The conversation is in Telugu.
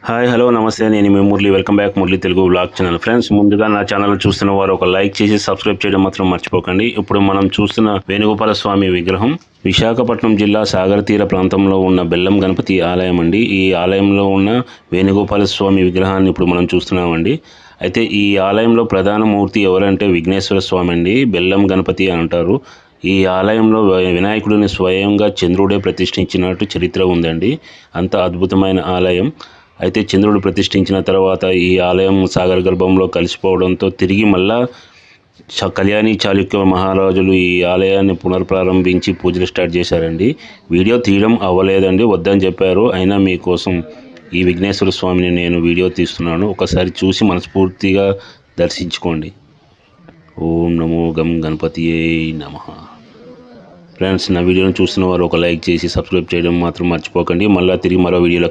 హాయ్ హలో నమస్తే, నేను మీ Murali. Welcome back Murali Telugu blog channel. Friends, ముందుగా నా ఛానల్ చూస్తున్న వారు ఒక లైక్ చేసి సబ్స్క్రైబ్ చేయడం మాత్రం మర్చిపోకండి. ఇప్పుడు మనం చూస్తున్న వేణుగోపాల స్వామి విగ్రహం విశాఖపట్నం జిల్లా సాగర తీర ప్రాంతంలో ఉన్న బెల్లం గణపతి ఆలయం అండి. ఈ ఆలయంలో ఉన్న వేణుగోపాల స్వామి విగ్రహాన్ని ఇప్పుడు మనం చూస్తున్నామండి. అయితే ఈ ఆలయంలో ప్రధాన మూర్తి ఎవరంటే విఘ్నేశ్వర స్వామి అండి. బెల్లం గణపతి అంటారు. ఈ ఆలయంలో వినాయకుడిని స్వయంగా చంద్రుడే ప్రతిష్ఠించినట్టు చరిత్ర ఉందండి. అంత అద్భుతమైన ఆలయం. అయితే చంద్రుడు ప్రతిష్ఠించిన తర్వాత ఈ ఆలయం సాగర గర్భంలో కలిసిపోవడంతో తిరిగి మళ్ళా కళ్యాణి చాళుక్య మహారాజులు ఈ ఆలయాన్ని పునర్ప్రారంభించి పూజలు స్టార్ట్ చేశారండి. వీడియో తీయడం అవ్వలేదండి, వద్దని చెప్పారు. అయినా మీకోసం ఈ విఘ్నేశ్వర స్వామిని నేను వీడియో తీస్తున్నాను. ఒకసారి చూసి మనస్ఫూర్తిగా దర్శించుకోండి. ఓం నమో గం గణపతియే నమః. ఫ్రెండ్స్, నా వీడియోని చూస్తున్న వారు ఒక లైక్ చేసి సబ్స్క్రైబ్ చేయడం మాత్రం మర్చిపోకండి. మళ్ళీ తిరిగి మరో వీడియోలో